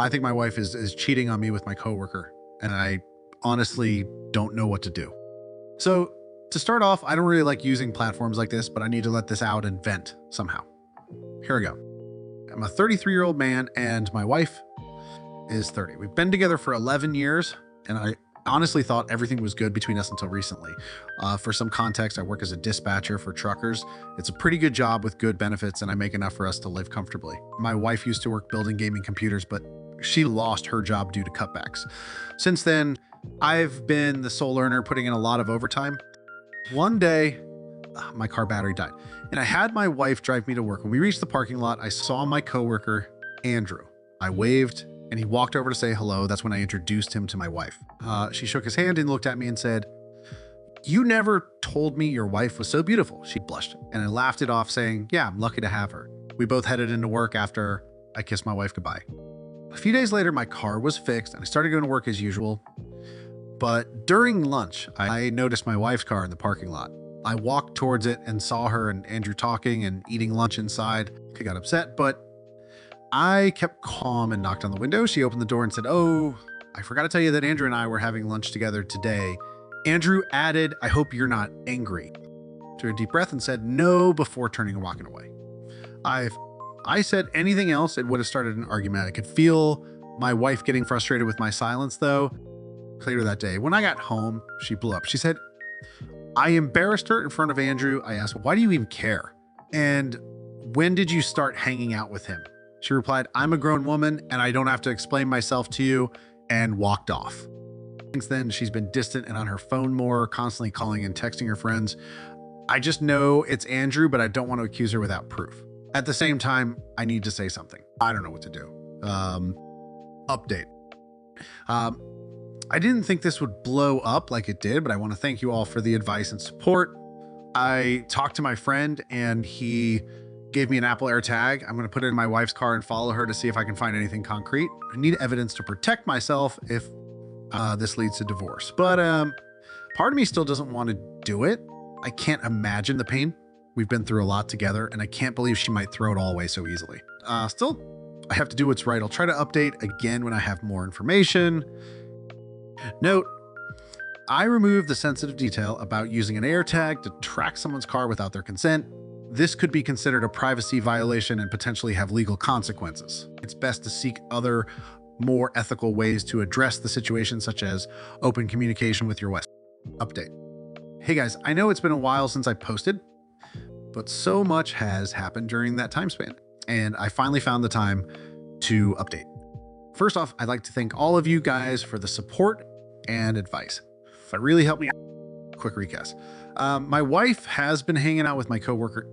I think my wife is cheating on me with my coworker, and I honestly don't know what to do. So to start off, I don't really like using platforms like this, but I need to let this out and vent somehow. Here we go. I'm a 33-year-old man and my wife is 30. We've been together for 11 years, and I honestly thought everything was good between us until recently. For some context, I work as a dispatcher for truckers. It's a pretty good job with good benefits, and I make enough for us to live comfortably. My wife used to work building gaming computers, but she lost her job due to cutbacks. Since then, I've been the sole earner, putting in a lot of overtime. One day, my car battery died, and I had my wife drive me to work. When we reached the parking lot, I saw my coworker, Andrew. I waved, and he walked over to say hello. That's when I introduced him to my wife. She shook his hand and looked at me and said, "You never told me your wife was so beautiful." She blushed, and I laughed it off, saying, "Yeah, I'm lucky to have her." We both headed into work after I kissed my wife goodbye. A few days later, my car was fixed, and I started going to work as usual. But during lunch, I noticed my wife's car in the parking lot. I walked towards it and saw her and Andrew talking and eating lunch inside. I got upset, but I kept calm and knocked on the window. She opened the door and said, "Oh, I forgot to tell you that Andrew and I were having lunch together today." Andrew added, "I hope you're not angry." Took a deep breath and said no before turning and walking away. If I said anything else, it would have started an argument. I could feel my wife getting frustrated with my silence, though. Later that day, when I got home, she blew up. She said, "I embarrassed her in front of Andrew. I asked, 'Why do you even care? And when did you start hanging out with him?' She replied, 'I'm a grown woman and I don't have to explain myself to you,' and walked off." Since then, she's been distant and on her phone more, constantly calling and texting her friends. I just know it's Andrew, but I don't want to accuse her without proof. At the same time, I need to say something. I don't know what to do. Update. I didn't think this would blow up like it did, but I want to thank you all for the advice and support. I talked to my friend and he gave me an Apple AirTag. I'm going to put it in my wife's car and follow her to see if I can find anything concrete. I need evidence to protect myself if this leads to divorce. But part of me still doesn't want to do it. I can't imagine the pain. We've been through a lot together, and I can't believe she might throw it all away so easily. Still, I have to do what's right. I'll try to update again when I have more information. Note, I removed the sensitive detail about using an AirTag to track someone's car without their consent. This could be considered a privacy violation and potentially have legal consequences. It's best to seek other, more ethical ways to address the situation, such as open communication with your West. Update. Hey guys, I know it's been a while since I posted, but so much has happened during that time span, and I finally found the time to update. First off, I'd like to thank all of you guys for the support and advice. It really helped me out. Quick recap. My wife has been hanging out with my coworker,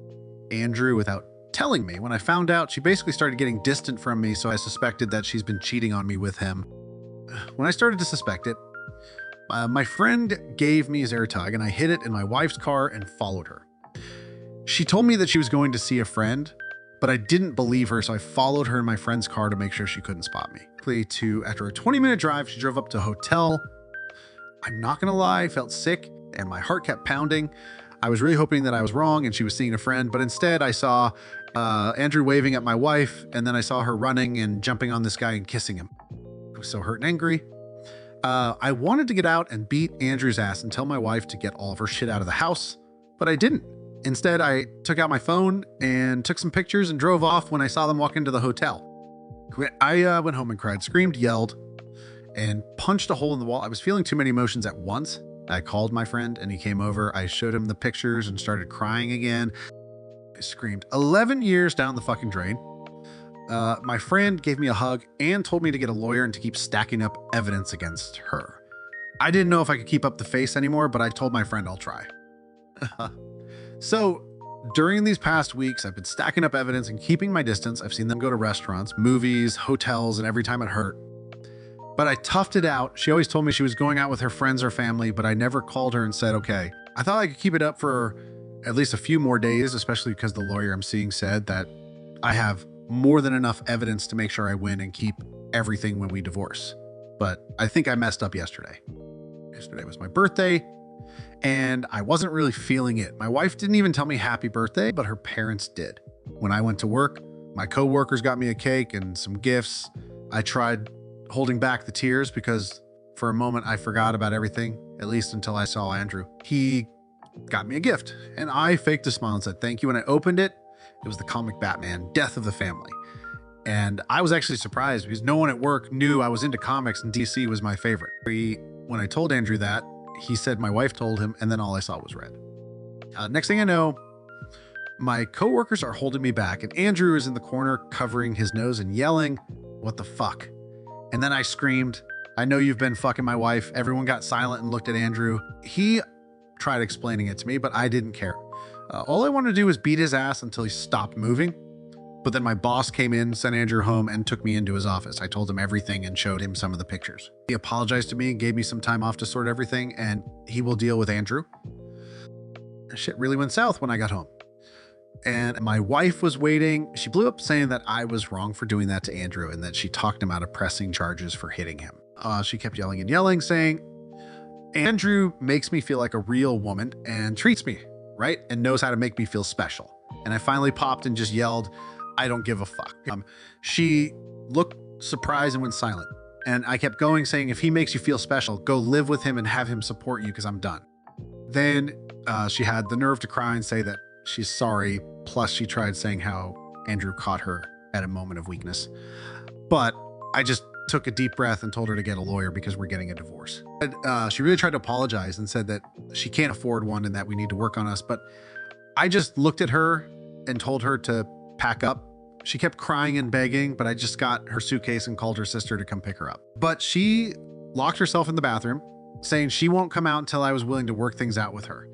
Andrew, without telling me. When I found out, she basically started getting distant from me, so I suspected that she's been cheating on me with him. When I started to suspect it, my friend gave me his AirTag and I hid it in my wife's car and followed her. She told me that she was going to see a friend, but I didn't believe her, so I followed her in my friend's car to make sure she couldn't spot me. After a 20-minute drive, she drove up to a hotel. I'm not gonna lie, I felt sick and my heart kept pounding. I was really hoping that I was wrong and she was seeing a friend, but instead I saw Andrew waving at my wife, and then I saw her running and jumping on this guy and kissing him. I was so hurt and angry. I wanted to get out and beat Andrew's ass and tell my wife to get all of her shit out of the house, but I didn't. Instead, I took out my phone and took some pictures and drove off when I saw them walk into the hotel. I went home and cried, screamed, yelled, and punched a hole in the wall. I was feeling too many emotions at once. I called my friend and he came over. I showed him the pictures and started crying again. I screamed. 11 years down the fucking drain. My friend gave me a hug and told me to get a lawyer and to keep stacking up evidence against her. I didn't know if I could keep up the face anymore, but I told my friend I'll try. So during these past weeks, I've been stacking up evidence and keeping my distance. I've seen them go to restaurants, movies, hotels, and every time it hurt. But I toughed it out. She always told me she was going out with her friends or family, but I never called her and said, okay. I thought I could keep it up for at least a few more days, especially because the lawyer I'm seeing said that I have more than enough evidence to make sure I win and keep everything when we divorce. But I think I messed up yesterday. Yesterday was my birthday, and I wasn't really feeling it. My wife didn't even tell me happy birthday, but her parents did. When I went to work, my coworkers got me a cake and some gifts, I tried holding back the tears because for a moment I forgot about everything, at least until I saw Andrew. He got me a gift and I faked a smile and said thank you. When I opened it, it was the comic Batman, Death of the Family. And I was actually surprised because no one at work knew I was into comics and DC was my favorite. When I told Andrew that, he said my wife told him, and then all I saw was red. Next thing I know, my coworkers are holding me back and Andrew is in the corner covering his nose and yelling, "What the fuck?" And then I screamed, "I know you've been fucking my wife." Everyone got silent and looked at Andrew. He tried explaining it to me, but I didn't care. All I wanted to do was beat his ass until he stopped moving. But then my boss came in, sent Andrew home, and took me into his office. I told him everything and showed him some of the pictures. He apologized to me and gave me some time off to sort everything, and he will deal with Andrew. Shit really went south when I got home. And my wife was waiting. She blew up saying that I was wrong for doing that to Andrew and that she talked him out of pressing charges for hitting him. She kept yelling and yelling, saying, "Andrew makes me feel like a real woman and treats me right and knows how to make me feel special." And I finally popped and just yelled, "I don't give a fuck." She looked surprised and went silent. And I kept going saying, "If he makes you feel special, go live with him and have him support you because I'm done." Then she had the nerve to cry and say that she's sorry. Plus she tried saying how Andrew caught her at a moment of weakness. But I just took a deep breath and told her to get a lawyer because we're getting a divorce. She really tried to apologize and said that she can't afford one and that we need to work on us. But I just looked at her and told her to pack up. She kept crying and begging, but I just got her suitcase and called her sister to come pick her up. But she locked herself in the bathroom, saying she won't come out until I was willing to work things out with her.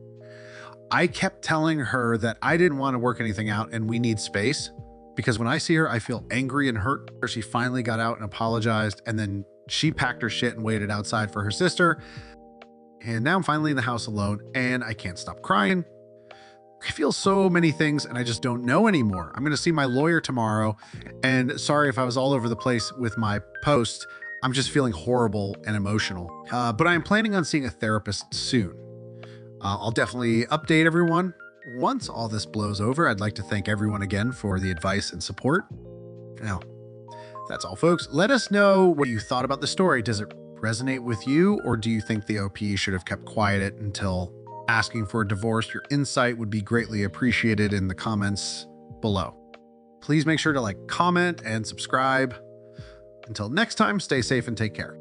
I kept telling her that I didn't want to work anything out and we need space because when I see her, I feel angry and hurt. She finally got out and apologized, and then she packed her shit and waited outside for her sister. And now I'm finally in the house alone and I can't stop crying. I feel so many things and I just don't know anymore. I'm going to see my lawyer tomorrow, and sorry if I was all over the place with my post. I'm just feeling horrible and emotional. But I'm planning on seeing a therapist soon. I'll definitely update everyone once all this blows over. I'd like to thank everyone again for the advice and support. Now, that's all, folks. Let us know what you thought about the story. Does it resonate with you, or do you think the OP should have kept quiet until asking for a divorce? Your insight would be greatly appreciated in the comments below. Please make sure to like, comment, and subscribe. Until next time, stay safe and take care.